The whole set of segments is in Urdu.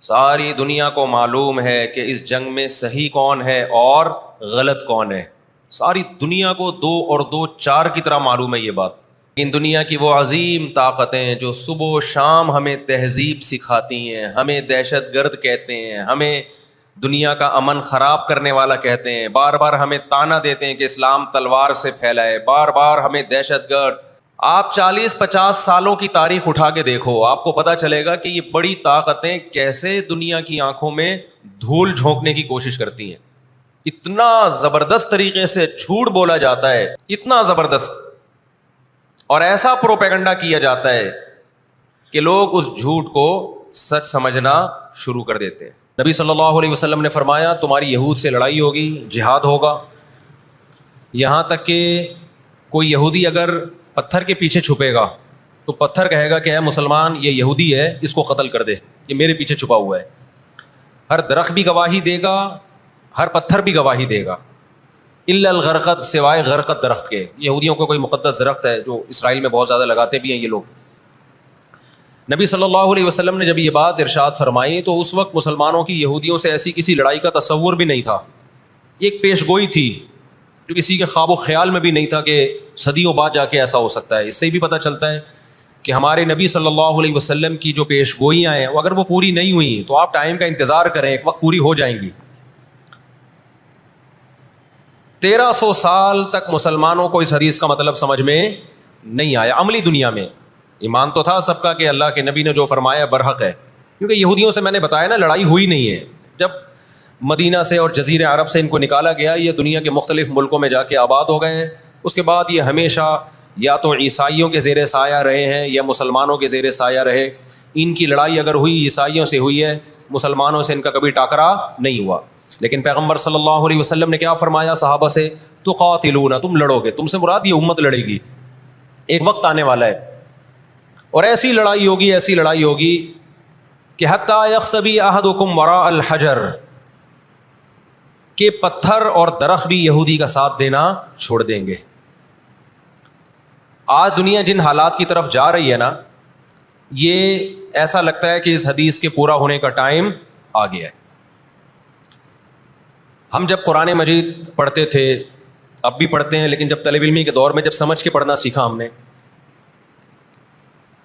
ساری دنیا کو معلوم ہے کہ اس جنگ میں صحیح کون ہے اور غلط کون ہے. ساری دنیا کو 2 اور 2 4 کی طرح معلوم ہے یہ بات. ان دنیا کی وہ عظیم طاقتیں جو صبح و شام ہمیں تہذیب سکھاتی ہیں, ہمیں دہشت گرد کہتے ہیں, ہمیں دنیا کا امن خراب کرنے والا کہتے ہیں, بار بار ہمیں تانا دیتے ہیں کہ اسلام تلوار سے پھیلا ہے, بار بار ہمیں دہشت گرد. آپ 40-50 سالوں کی تاریخ اٹھا کے دیکھو, آپ کو پتہ چلے گا کہ یہ بڑی طاقتیں کیسے دنیا کی آنکھوں میں دھول جھونکنے کی کوشش کرتی ہیں. اتنا زبردست طریقے سے جھوٹ بولا جاتا ہے, اتنا زبردست, اور ایسا پروپیگنڈا کیا جاتا ہے کہ لوگ اس جھوٹ کو سچ سمجھنا شروع کر دیتے ہیں. نبی صلی اللہ علیہ وسلم نے فرمایا تمہاری یہود سے لڑائی ہوگی, جہاد ہوگا. یہاں تک کہ کوئی یہودی اگر پتھر کے پیچھے چھپے گا تو پتھر کہے گا کہ اے مسلمان یہ یہودی ہے, اس کو قتل کر دے, یہ میرے پیچھے چھپا ہوا ہے. ہر درخت بھی گواہی دے گا, ہر پتھر بھی گواہی دے گا, الا الغرقد, سوائے غرقد درخت کے. یہودیوں کو کوئی مقدس درخت ہے جو اسرائیل میں بہت زیادہ لگاتے بھی ہیں یہ لوگ. نبی صلی اللہ علیہ وسلم نے جب یہ بات ارشاد فرمائی تو اس وقت مسلمانوں کی یہودیوں سے ایسی کسی لڑائی کا تصور بھی نہیں تھا. ایک پیش گوئی تھی جو کسی کے خواب و خیال میں بھی نہیں تھا کہ صدیوں بعد جا کے ایسا ہو سکتا ہے. اس سے بھی پتہ چلتا ہے کہ ہمارے نبی صلی اللہ علیہ وسلم کی جو پیش گوئیاں ہیں اگر وہ پوری نہیں ہوئی تو آپ ٹائم کا انتظار کریں, ایک وقت پوری ہو جائیں گی. 1300 سال تک مسلمانوں کو اس حدیث کا مطلب سمجھ میں نہیں آیا. عملی دنیا میں ایمان تو تھا سب کا کہ اللہ کے نبی نے جو فرمایا برحق ہے, کیونکہ یہودیوں سے میں نے بتایا نا لڑائی ہوئی نہیں ہے. جب مدینہ سے اور جزیرہ عرب سے ان کو نکالا گیا, یہ دنیا کے مختلف ملکوں میں جا کے آباد ہو گئے ہیں. اس کے بعد یہ ہمیشہ یا تو عیسائیوں کے زیر سایہ رہے ہیں یا مسلمانوں کے زیر سایہ رہے. ان کی لڑائی اگر ہوئی عیسائیوں سے ہوئی ہے, مسلمانوں سے ان کا کبھی ٹاکرا نہیں ہوا. لیکن پیغمبر صلی اللہ علیہ وسلم نے کیا فرمایا صحابہ سے, تقاتلون, تم لڑو گے. تم سے مراد یہ امت لڑے گی, ایک وقت آنے والا ہے اور ایسی لڑائی ہوگی, ایسی لڑائی ہوگی کہ حتی یختبی احدکم وراء الحجر, کہ پتھر اور درخت بھی یہودی کا ساتھ دینا چھوڑ دیں گے. آج دنیا جن حالات کی طرف جا رہی ہے نا, یہ ایسا لگتا ہے کہ اس حدیث کے پورا ہونے کا ٹائم آ گیا ہے. ہم جب قرآن مجید پڑھتے تھے, اب بھی پڑھتے ہیں, لیکن جب طالب علمی کے دور میں جب سمجھ کے پڑھنا سیکھا ہم نے,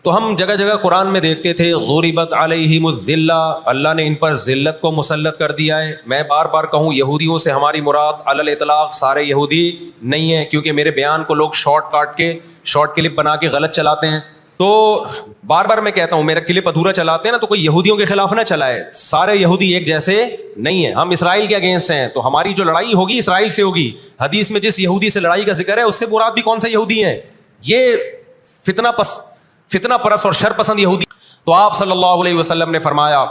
تو ہم جگہ جگہ قرآن میں دیکھتے تھے ضربت علیہم الذلہ, اللہ نے ان پر ذلت کو مسلط کر دیا ہے. میں بار بار کہوں یہودیوں سے ہماری مراد علی الاطلاق سارے یہودی نہیں ہیں, کیونکہ میرے بیان کو لوگ شارٹ کلپ بنا کے غلط چلاتے ہیں. تو بار بار میں کہتا ہوں میرا کلپ ادھورا چلاتے ہیں نا تو کوئی یہودیوں کے خلاف نہ چلائے, سارے یہودی ایک جیسے نہیں ہیں. ہم اسرائیل کے اگینسٹ ہیں, تو ہماری جو لڑائی ہوگی اسرائیل سے ہوگی. حدیث میں جس یہودی سے لڑائی کا ذکر ہے اس سے مراد بھی کون سے یہودی ہیں؟ یہ فتنہ پرست اور شر پسند یہودی. تو آپ صلی اللہ علیہ وسلم نے فرمایا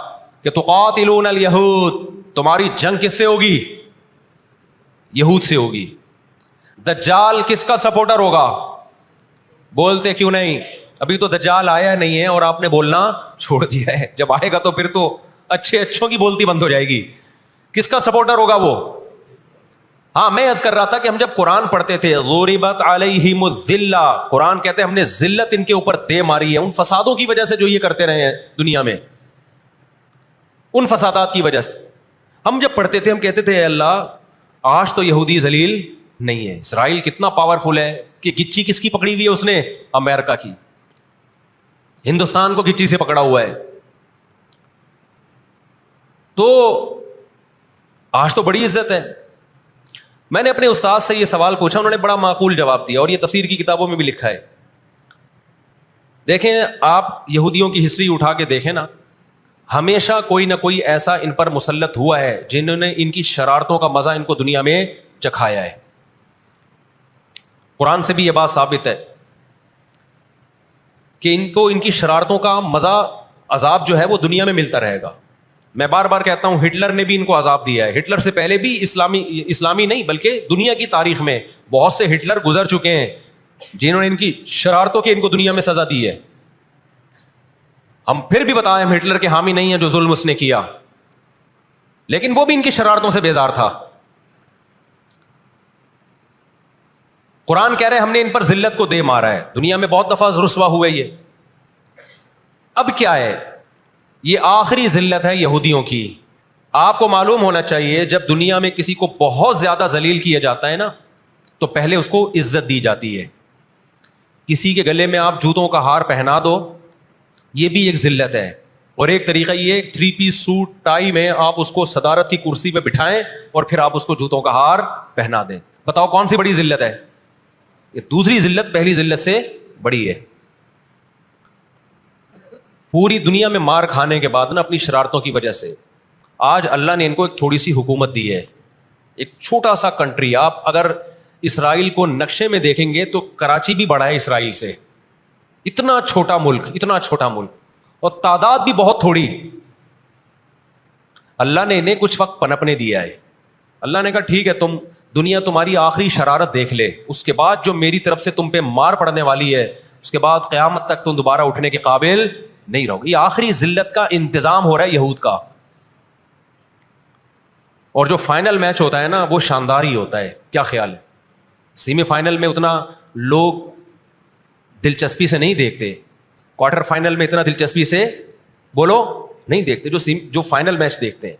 کہ تقاتلون الیہود, تمہاری جنگ کس سے ہوگی؟ یہود سے ہوگی. دجال کس کا سپورٹر ہوگا؟ بولتے کیوں نہیں؟ ابھی تو دجال آیا نہیں ہے اور آپ نے بولنا چھوڑ دیا ہے. جب آئے گا تو پھر تو اچھوں کی بولتی بند ہو جائے گی. کس کا سپورٹر ہوگا وہ؟ ہاں, میں عرض کر رہا تھا کہ ہم جب قرآن پڑھتے تھے ضربت علیہم الذلہ, قرآن کہتے ہیں ہم نے ذلت ان کے اوپر دے ماری ہے ان فسادوں کی وجہ سے جو یہ کرتے رہے ہیں دنیا میں, ان فسادات کی وجہ سے. ہم جب پڑھتے تھے ہم کہتے تھے اے اللہ آج تو یہودی ذلیل نہیں ہے. اسرائیل کتنا پاورفل ہے کہ گچی کس کی پکڑی ہوئی ہے اس نے؟ امریکہ کی. ہندوستان کو گچی سے پکڑا ہوا ہے. تو آج تو بڑی عزت ہے. میں نے اپنے استاد سے یہ سوال پوچھا, انہوں نے بڑا معقول جواب دیا اور یہ تفسیر کی کتابوں میں بھی لکھا ہے. دیکھیں آپ یہودیوں کی ہسٹری اٹھا کے دیکھیں نا, ہمیشہ کوئی نہ کوئی ایسا ان پر مسلط ہوا ہے جنہوں نے ان کی شرارتوں کا مزہ ان کو دنیا میں چکھایا ہے. قرآن سے بھی یہ بات ثابت ہے کہ ان کو ان کی شرارتوں کا مزہ, عذاب جو ہے وہ دنیا میں ملتا رہے گا. میں بار بار کہتا ہوں ہٹلر نے بھی ان کو عذاب دیا ہے. ہٹلر سے پہلے بھی اسلامی نہیں بلکہ دنیا کی تاریخ میں بہت سے ہٹلر گزر چکے ہیں جنہوں نے ان کی شرارتوں کے ان کو دنیا میں سزا دی ہے. ہم پھر بھی بتائیں ہم ہٹلر کے حامی نہیں ہیں جو ظلم اس نے کیا, لیکن وہ بھی ان کی شرارتوں سے بیزار تھا. قرآن کہہ رہے ہم نے ان پر ذلت کو دے مارا ہے. دنیا میں بہت دفعہ رسوا ہوئے یہ. اب کیا ہے یہ آخری ذلت ہے یہودیوں کی. آپ کو معلوم ہونا چاہیے جب دنیا میں کسی کو بہت زیادہ ذلیل کیا جاتا ہے نا تو پہلے اس کو عزت دی جاتی ہے. کسی کے گلے میں آپ جوتوں کا ہار پہنا دو, یہ بھی ایک ذلت ہے. اور ایک طریقہ یہ 3 پیس سوٹ ٹائی میں آپ اس کو صدارت کی کرسی پہ بٹھائیں اور پھر آپ اس کو جوتوں کا ہار پہنا دیں. بتاؤ کون سی بڑی ذلت ہے؟ یہ دوسری ذلت پہلی ذلت سے بڑی ہے. پوری دنیا میں مار کھانے کے بعد نا اپنی شرارتوں کی وجہ سے آج اللہ نے ان کو ایک تھوڑی سی حکومت دی ہے, ایک چھوٹا سا کنٹری. آپ اگر اسرائیل کو نقشے میں دیکھیں گے تو کراچی بھی بڑا ہے اسرائیل سے. اتنا چھوٹا ملک, اتنا چھوٹا ملک, اور تعداد بھی بہت تھوڑی. اللہ نے انہیں کچھ وقت پنپنے دیا ہے. اللہ نے کہا ٹھیک ہے, تم دنیا تمہاری آخری شرارت دیکھ لے, اس کے بعد جو میری طرف سے تم پہ مار پڑنے والی ہے اس کے بعد قیامت تک تم دوبارہ اٹھنے کے قابل نہیں رہو. یہ آخری ذلت کا انتظام ہو رہا ہے یہود کا. اور جو فائنل میچ ہوتا ہے نا وہ شاندار ہی ہوتا ہے. کیا خیال ہے؟ سیمی فائنل میں اتنا لوگ دلچسپی سے نہیں دیکھتے, کوارٹر فائنل میں اتنا دلچسپی سے بولو نہیں دیکھتے جو فائنل میچ دیکھتے ہیں.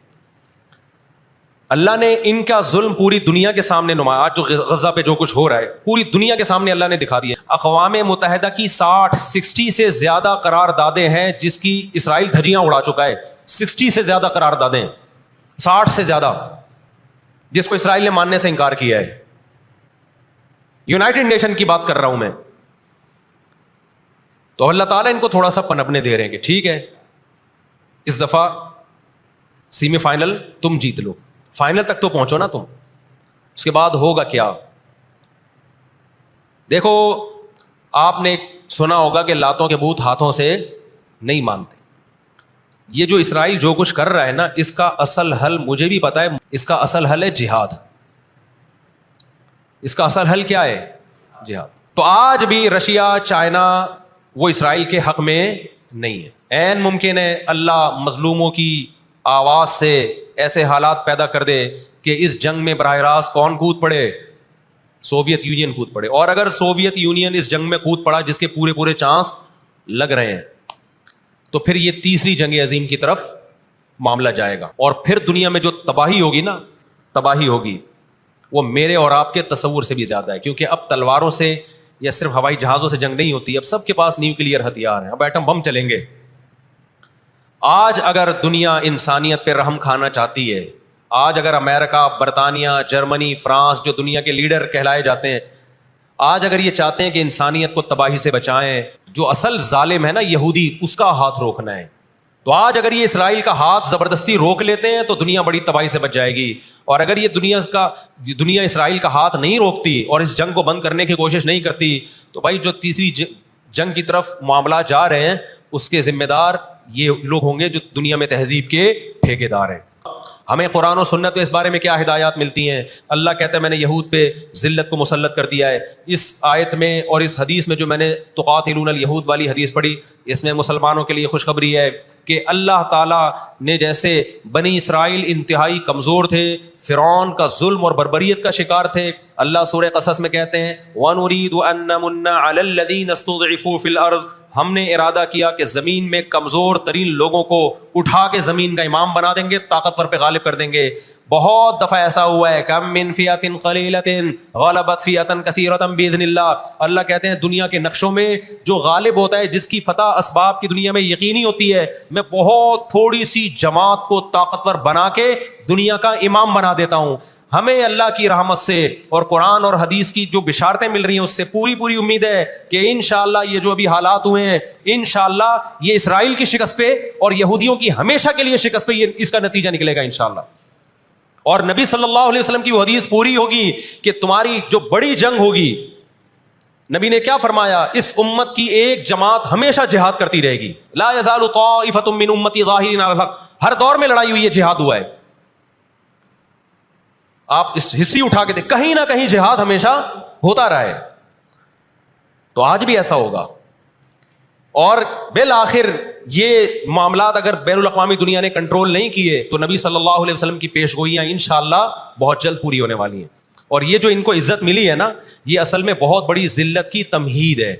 اللہ نے ان کا ظلم پوری دنیا کے سامنے نمایا. آج جو غزہ پہ جو کچھ ہو رہا ہے پوری دنیا کے سامنے اللہ نے دکھا دیا. اقوام متحدہ کی 60 سے زیادہ قراردادیں ہیں جس کی اسرائیل دھجیاں اڑا چکا ہے. 60 سے زیادہ قراردادیں, 60 سے زیادہ, جس کو اسرائیل نے ماننے سے انکار کیا ہے. یونائٹڈ نیشن کی بات کر رہا ہوں میں. تو اللہ تعالیٰ ان کو تھوڑا سا پنپنے دے رہے ہیں کہ ٹھیک ہے اس دفعہ سیمی فائنل تم جیت لو, فائنل تک تو پہنچو نا تم, اس کے بعد ہوگا کیا. دیکھو آپ نے سنا ہوگا کہ لاتوں کے بت ہاتھوں سے نہیں مانتے. یہ جو اسرائیل جو کچھ کر رہا ہے نا اس کا اصل حل مجھے بھی پتا ہے. اس کا اصل حل ہے جہاد. اس کا اصل حل کیا ہے؟ جہاد. تو آج بھی رشیا, چائنا وہ اسرائیل کے حق میں نہیں ہے. عین ممکن ہے اللہ مظلوموں کی آواز سے ایسے حالات پیدا کر دے کہ اس جنگ میں براہ راست کون کود پڑے؟ سوویت یونین کود پڑے. اور اگر سوویت یونین اس جنگ میں کود پڑا جس کے پورے چانس لگ رہے ہیں تو پھر یہ تیسری جنگ عظیم کی طرف معاملہ جائے گا. اور پھر دنیا میں جو تباہی ہوگی نا, تباہی ہوگی وہ میرے اور آپ کے تصور سے بھی زیادہ ہے. کیونکہ اب تلواروں سے یا صرف ہوائی جہازوں سے جنگ نہیں ہوتی, اب سب کے پاس نیوکلیئر ہتھیار ہیں, اب ایٹم بم چلیں گے. آج اگر دنیا انسانیت پہ رحم کھانا چاہتی ہے, آج اگر امریکہ, برطانیہ, جرمنی, فرانس جو دنیا کے لیڈر کہلائے جاتے ہیں, آج اگر یہ چاہتے ہیں کہ انسانیت کو تباہی سے بچائیں, جو اصل ظالم ہے نا یہودی, اس کا ہاتھ روکنا ہے, تو آج اگر یہ اسرائیل کا ہاتھ زبردستی روک لیتے ہیں تو دنیا بڑی تباہی سے بچ جائے گی. اور اگر یہ دنیا اسرائیل کا ہاتھ نہیں روکتی اور اس جنگ کو بند کرنے کی کوشش نہیں کرتی تو بھائی جو تیسری جنگ کی طرف معاملات جا رہے ہیں اس کے ذمہ دار یہ لوگ ہوں گے جو دنیا میں تہذیب کے ٹھیکیدار ہیں. ہمیں قرآن و سنت میں اس بارے میں کیا ہدایات ملتی ہیں؟ اللہ کہتا ہے میں نے یہود پہ ذلت کو مسلط کر دیا ہے. اس آیت میں اور اس حدیث میں جو میں نے تقاتلون الیہود والی حدیث پڑھی, اس میں مسلمانوں کے لیے خوشخبری ہے کہ اللہ تعالیٰ نے جیسے بنی اسرائیل انتہائی کمزور تھے, فرعون کا ظلم اور بربریت کا شکار تھے, اللہ سورہ قصص میں کہتے ہیں وَنُرِيدُ أَن نَّمُنَّ عَلَى الَّذِينَ اسْتُضْعِفُوا فِي الْأَرْضِ, ہم نے ارادہ کیا کہ زمین میں کمزور ترین لوگوں کو اٹھا کے زمین کا امام بنا دیں گے, طاقتور پہ غالب کر دیں گے. بہت دفعہ ایسا ہوا ہے, کم من فئۃ قلیلۃ غلبت فئۃ کثیرۃ باذن اللہ. اللہ کہتے ہیں دنیا کے نقشوں میں جو غالب ہوتا ہے, جس کی فتح اسباب کی دنیا میں یقینی ہوتی ہے, میں بہت تھوڑی سی جماعت کو طاقتور بنا کے دنیا کا امام بنا دیتا ہوں. ہمیں اللہ کی رحمت سے اور قرآن اور حدیث کی جو بشارتیں مل رہی ہیں اس سے پوری امید ہے کہ انشاءاللہ یہ جو ابھی حالات ہوئے ہیں انشاءاللہ یہ اسرائیل کی شکست پہ اور یہودیوں کی ہمیشہ کے لیے شکست پہ اس کا نتیجہ نکلے گا انشاءاللہ. اور نبی صلی اللہ علیہ وسلم کی وہ حدیث پوری ہوگی کہ تمہاری جو بڑی جنگ ہوگی, نبی نے کیا فرمایا, اس امت کی ایک جماعت ہمیشہ جہاد کرتی رہے گی. لا یزال طائفۃ من امتی ظاہرین علی الحق, ہر دور میں لڑائی ہوئی ہے, جہاد ہوا ہے. آپ اس ہسٹری اٹھا کے دیکھ, کہیں نہ کہیں جہاد ہمیشہ ہوتا رہا ہے. تو آج بھی ایسا ہوگا. اور بالآخر یہ معاملات اگر بین الاقوامی دنیا نے کنٹرول نہیں کیے تو نبی صلی اللہ علیہ وسلم کی پیش گوئیاں انشاءاللہ بہت جلد پوری ہونے والی ہیں. اور یہ جو ان کو عزت ملی ہے نا, یہ اصل میں بہت بڑی ذلت کی تمہید ہے.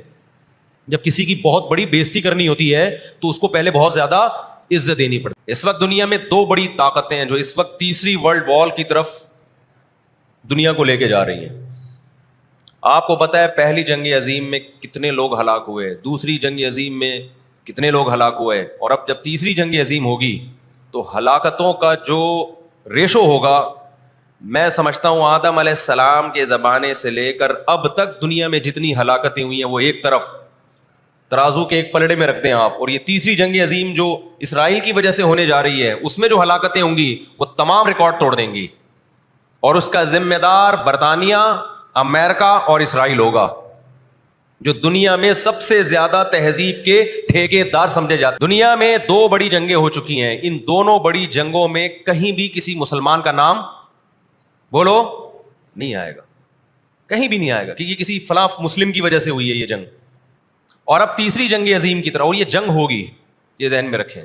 جب کسی کی بہت بڑی بےزتی کرنی ہوتی ہے تو اس کو پہلے بہت زیادہ عزت دینی پڑتی ہے۔ اس وقت دنیا میں دو بڑی طاقتیں ہیں جو اس وقت تیسری ورلڈ وار کی طرف دنیا کو لے کے جا رہی ہیں۔ آپ کو پتہ ہے پہلی جنگ عظیم میں کتنے لوگ ہلاک ہوئے، دوسری جنگ عظیم میں کتنے لوگ ہلاک ہوئے، اور اب جب تیسری جنگ عظیم ہوگی تو ہلاکتوں کا جو ریشو ہوگا، میں سمجھتا ہوں آدم علیہ السلام کے زمانے سے لے کر اب تک دنیا میں جتنی ہلاکتیں ہوئی ہیں وہ ایک طرف ترازو کے ایک پلڑے میں رکھ دیں آپ، اور یہ تیسری جنگ عظیم جو اسرائیل کی وجہ سے ہونے جا رہی ہے اس میں جو ہلاکتیں ہوں گی وہ تمام ریکارڈ توڑ دیں گی، اور اس کا ذمہ دار برطانیہ، امریکہ اور اسرائیل ہوگا، جو دنیا میں سب سے زیادہ تہذیب کے ٹھیکے دار سمجھے جاتے۔ دنیا میں دو بڑی جنگیں ہو چکی ہیں، ان دونوں بڑی جنگوں میں کہیں بھی کسی مسلمان کا نام بولو نہیں آئے گا، کہیں بھی نہیں آئے گا، کیونکہ کسی فلاں مسلم کی وجہ سے ہوئی ہے یہ جنگ، اور اب تیسری جنگ عظیم کی طرح، اور یہ جنگ ہوگی، یہ ذہن میں رکھیں۔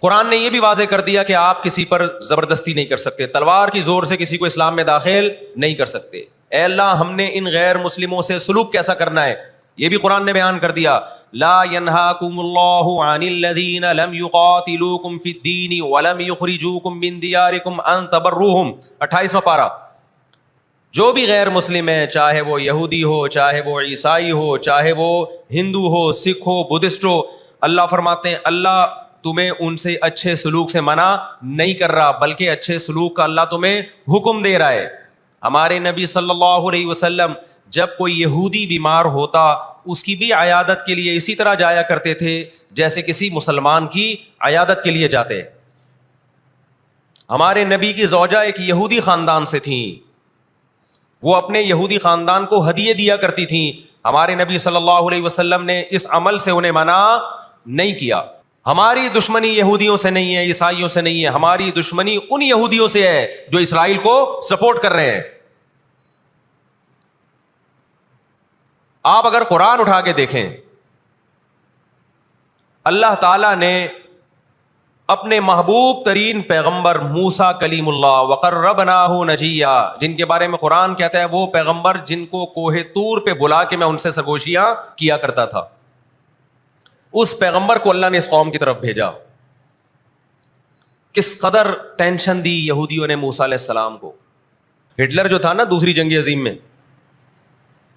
قرآن نے یہ بھی واضح کر دیا کہ آپ کسی پر زبردستی نہیں کر سکتے، تلوار کی زور سے کسی کو اسلام میں داخل نہیں کر سکتے۔ اے اللہ ہم نے ان غیر مسلموں سے سلوک کیسا کرنا ہے یہ بھی قرآن نے بیان کر دیا۔ لا ينهاكم الله عن الذين لم يقاتلوكم في الدين ولم يخرجوكم من دياركم ان تبروهم، 28واں پارہ۔ جو بھی غیر مسلم ہے، چاہے وہ یہودی ہو، چاہے وہ عیسائی ہو، چاہے وہ ہندو ہو، سکھ ہو، بدھسٹ ہو، اللہ فرماتے ہیں اللہ تمہیں ان سے اچھے سلوک سے منع نہیں کر رہا، بلکہ اچھے سلوک کا اللہ تمہیں حکم دے رہا ہے۔ ہمارے نبی صلی اللہ علیہ وسلم جب کوئی یہودی بیمار ہوتا اس کی بھی عیادت کے لیے اسی طرح جایا کرتے تھے جیسے کسی مسلمان کی عیادت کے لیے جاتے۔ ہمارے نبی کی زوجہ ایک یہودی خاندان سے تھیں، وہ اپنے یہودی خاندان کو ہدیے دیا کرتی تھیں، ہمارے نبی صلی اللہ علیہ وسلم نے اس عمل سے انہیں منع نہیں کیا۔ ہماری دشمنی یہودیوں سے نہیں ہے، عیسائیوں سے نہیں ہے، ہماری دشمنی ان یہودیوں سے ہے جو اسرائیل کو سپورٹ کر رہے ہیں۔ آپ اگر قرآن اٹھا کے دیکھیں، اللہ تعالیٰ نے اپنے محبوب ترین پیغمبر موسیٰ کلیم اللہ وقربناہ نجیہ، جن کے بارے میں قرآن کہتا ہے وہ پیغمبر جن کو کوہ طور پہ بلا کے میں ان سے سرگوشیاں کیا کرتا تھا، اس پیغمبر کو اللہ نے اس قوم کی طرف بھیجا۔ کس قدر ٹینشن دی یہودیوں نے موسیٰ علیہ السلام کو۔ ہٹلر جو تھا نا دوسری جنگ عظیم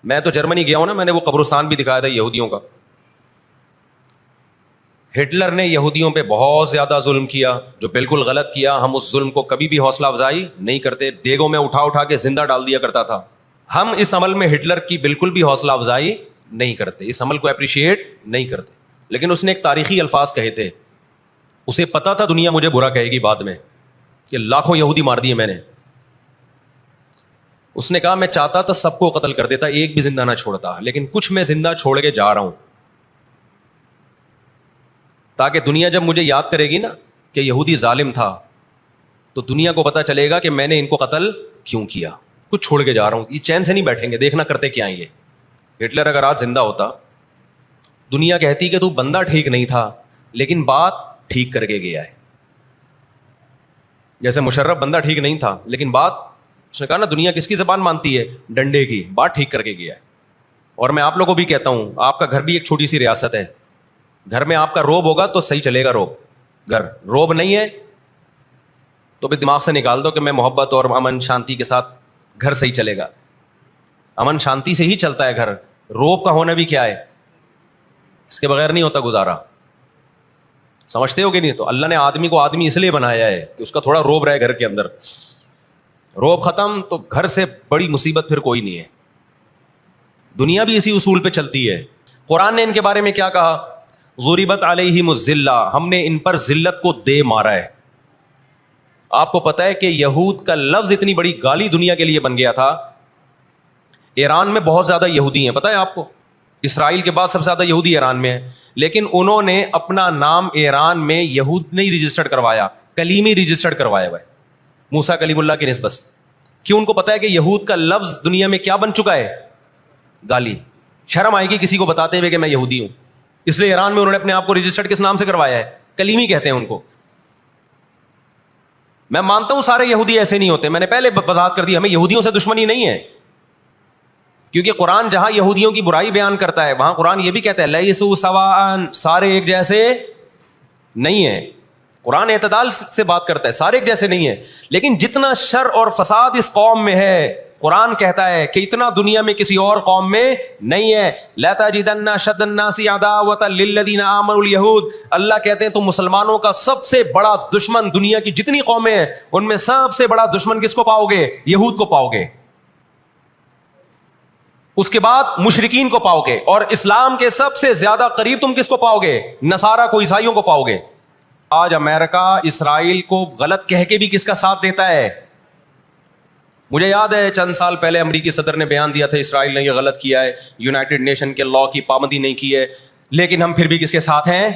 میں تو جرمنی گیا ہوں نا، میں نے وہ قبرستان بھی دکھایا تھا یہودیوں کا۔ ہٹلر نے یہودیوں پہ بہت زیادہ ظلم کیا، جو بالکل غلط کیا، ہم اس ظلم کو کبھی بھی حوصلہ افزائی نہیں کرتے، دیگوں میں اٹھا اٹھا کے زندہ ڈال دیا کرتا تھا۔ ہم اس عمل میں ہٹلر کی بالکل بھی حوصلہ افزائی نہیں کرتے، اس عمل کو اپریشیٹ نہیں کرتے، لیکن اس نے ایک تاریخی الفاظ کہے تھے، اسے پتا تھا دنیا مجھے برا کہے گی بعد میں کہ لاکھوں یہودی مار دیے میں نے۔ اس نے کہا میں چاہتا تھا سب کو قتل کر دیتا، ایک بھی زندہ نہ چھوڑتا، لیکن کچھ میں زندہ چھوڑ کے جا رہا ہوں تاکہ دنیا جب مجھے یاد کرے گی نا کہ یہودی ظالم تھا تو دنیا کو پتا چلے گا کہ میں نے ان کو قتل کیوں کیا، کچھ چھوڑ کے جا رہا ہوں۔ یہ چین سے نہیں بیٹھیں گے، دیکھنا کرتے کیا ہیں یہ۔ ہٹلر اگر آج زندہ ہوتا، دنیا کہتی کہ تو بندہ ٹھیک نہیں تھا لیکن بات ٹھیک کر کے گیا ہے۔ جیسے مشرف بندہ ٹھیک نہیں تھا لیکن بات، اس نے کہا نا دنیا کس کی زبان مانتی ہے، ڈنڈے کی، بات ٹھیک کر کے گیا ہے۔ اور میں آپ لوگوں کو بھی کہتا ہوں، آپ کا گھر بھی ایک چھوٹی سی ریاست ہے، گھر میں آپ کا روب ہوگا تو صحیح چلے گا، گھر روب نہیں ہے تو بھی دماغ سے نکال دو کہ میں محبت اور امن شانتی کے ساتھ گھر صحیح چلے گا۔ امن شانتی سے ہی چلتا ہے گھر، روب کا ہونا بھی کیا ہے، اس کے بغیر نہیں ہوتا گزارا۔ سمجھتے ہو کہ نہیں؟ تو اللہ نے آدمی کو آدمی اس لیے بنایا ہے کہ اس کا تھوڑا روب رہے گھر کے اندر، روب ختم تو گھر سے بڑی مصیبت پھر کوئی نہیں ہے۔ دنیا بھی اسی اصول پہ چلتی ہے۔ قرآن نے ان کے بارے میں کیا کہا؟ ضربت علیہم الذلہ، ہم نے ان پر ذلت کو دے مارا ہے۔ آپ کو پتا ہے کہ یہود کا لفظ اتنی بڑی گالی دنیا کے لیے بن گیا تھا۔ ایران میں بہت زیادہ یہودی ہیں، پتا ہے آپ کو، اسرائیل کے بعد سب سے زیادہ یہودی ایران میں ہیں، لیکن انہوں نے اپنا نام ایران میں یہود نہیں رجسٹرڈ کروایا، کلیمی رجسٹرڈ کروایا ہوا ہے موسیٰ کلیم اللہ کی نسبت سے۔ کیوں؟ ان کو پتا ہے کہ یہود کا لفظ دنیا میں کیا بن چکا ہے، گالی، شرم آئے گی کسی کو بتاتے ہوئے کہ میں یہودی ہوں، اس لیے ایران میں انہوں نے اپنے آپ کو رجسٹرڈ کس نام سے کروایا ہے، کلیمی کہتے ہیں ان کو۔ میں مانتا ہوں سارے یہودی ایسے نہیں ہوتے، میں نے پہلے وضاحت کر دی، ہمیں یہودیوں سے دشمنی نہیں ہے، کیونکہ قرآن جہاں یہودیوں کی برائی بیان کرتا ہے وہاں قرآن یہ بھی کہتا ہے لیسوا سواء، سارے ایک جیسے نہیں ہیں۔ قرآن اعتدال سے بات کرتا ہے، سارے ایک جیسے نہیں ہیں، لیکن جتنا شر اور فساد اس قوم میں ہے قرآن کہتا ہے کہ اتنا دنیا میں کسی اور قوم میں نہیں ہے. لَتَجِدَنَّ أَشَدَّ النَّاسِ عَدَاوَةً لِلَّذِينَ آمَنُوا الْيَهُودَ، اللہ کہتے ہیں تم مسلمانوں کا سب سے بڑا دشمن، دنیا کی جتنی قومیں ہیں ان میں سب سے بڑا دشمن کس کو پاؤ گے؟ یہود کو پاؤ گے. اس کے بعد مشرکین کو پاؤ گے، اور اسلام کے سب سے زیادہ قریب تم کس کو پاؤ گے؟ نصارہ کو، عیسائیوں کو پاؤ گے. آج امریکہ اسرائیل کو غلط کہہ کے بھی کس کا ساتھ دیتا ہے؟ مجھے یاد ہے چند سال پہلے امریکی صدر نے بیان دیا تھا اسرائیل نے یہ غلط کیا ہے، یونائٹڈ نیشن کے لاء کی پابندی نہیں کی ہے، لیکن ہم پھر بھی کس کے ساتھ ہیں؟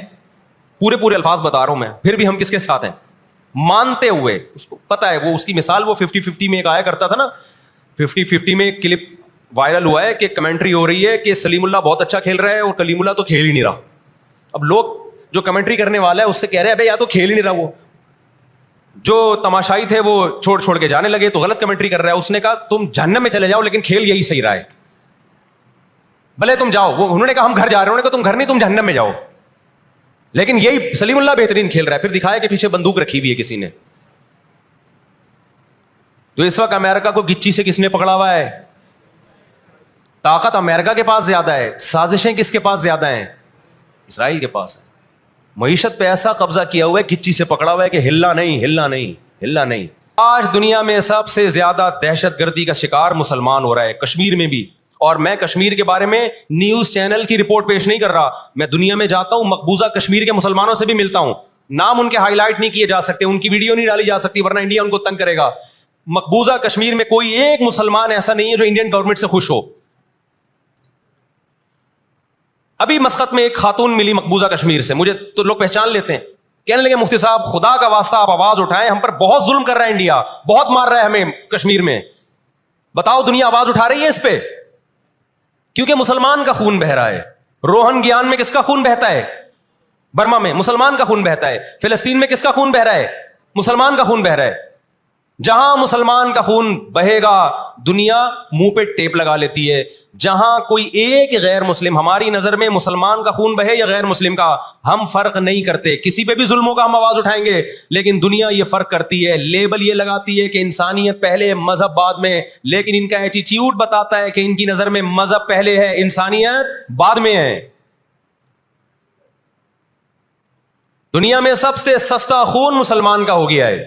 پورے الفاظ بتا رہا ہوں میں، پھر بھی ہم کس کے ساتھ ہیں؟ مانتے ہوئے. اس کو پتا ہے، وہ اس کی مثال وہ 50-50 میں ایک آیا کرتا تھا نا، 50-50 میں ایک کلپ وائرل ہوا ہے کہ کمنٹری ہو رہی ہے کہ سلیم اللہ بہت اچھا کھیل رہا ہے اور کلیم اللہ تو کھیل ہی نہیں رہا. اب لوگ جو کمنٹری کرنے والا ہے اس سے کہہ رہے ہیں ابے یا تو کھیل ہی نہیں رہا، وہ جو تماشائی تھے وہ چھوڑ کے جانے لگے تو غلط کمنٹری کر رہا ہے. اس نے کہا تم جہنم میں چلے جاؤ لیکن کھیل یہی صحیح رہا ہے، بھلے تم جاؤ. وہ انہوں نے کہا ہم گھر جا رہے ہیں، انہوں نے کہا تم گھر نہیں، تم جہنم میں جاؤ، لیکن یہی سلیم اللہ بہترین کھیل رہا ہے. پھر دکھایا کہ پیچھے بندوق رکھی ہوئی ہے کسی نے. تو اس وقت امریکہ کو گچی سے کس نے پکڑا ہوا ہے؟ طاقت امریکہ کے پاس زیادہ ہے، سازشیں کس کے پاس زیادہ ہیں؟ اسرائیل کے پاس ہے. معیشت پہ ایسا قبضہ کیا ہوا ہے، گچی سے پکڑا ہوا ہے کہ ہلنا نہیں. آج دنیا میں سب سے زیادہ دہشت گردی کا شکار مسلمان ہو رہا ہے، کشمیر میں بھی. اور میں کشمیر کے بارے میں نیوز چینل کی رپورٹ پیش نہیں کر رہا، میں دنیا میں جاتا ہوں، مقبوضہ کشمیر کے مسلمانوں سے بھی ملتا ہوں. نام ان کے ہائی لائٹ نہیں کیے جا سکتے، ان کی ویڈیو نہیں ڈالی جا سکتی ورنہ انڈیا ان کو تنگ کرے گا. مقبوضہ کشمیر میں کوئی ایک مسلمان ایسا نہیں ہے جو انڈین گورنمنٹ سے خوش ہو. ابھی مسقط میں ایک خاتون ملی مقبوضہ کشمیر سے، مجھے تو لوگ پہچان لیتے ہیں، کہنے لگے مفتی صاحب خدا کا واسطہ آپ آواز اٹھائیں، ہم پر بہت ظلم کر رہا ہے انڈیا، بہت مار رہا ہے ہمیں کشمیر میں، بتاؤ دنیا آواز اٹھا رہی ہے اس پہ؟ کیونکہ مسلمان کا خون بہ رہا ہے. روہن گیان میں کس کا خون بہتا ہے؟ برما میں مسلمان کا خون بہتا ہے. فلسطین میں کس کا خون بہ رہا ہے؟ مسلمان کا خون بہ رہا ہے. جہاں مسلمان کا خون بہے گا دنیا منہ پہ ٹیپ لگا لیتی ہے. جہاں کوئی ایک غیر مسلم، ہماری نظر میں مسلمان کا خون بہے یا غیر مسلم کا، ہم فرق نہیں کرتے، کسی پہ بھی ظلم ہوگا ہم آواز اٹھائیں گے. لیکن دنیا یہ فرق کرتی ہے، لیبل یہ لگاتی ہے کہ انسانیت پہلے مذہب بعد میں، لیکن ان کا ایٹیٹیوڈ بتاتا ہے کہ ان کی نظر میں مذہب پہلے ہے، انسانیت بعد میں ہے. دنیا میں سب سے سستا خون مسلمان کا ہو گیا ہے.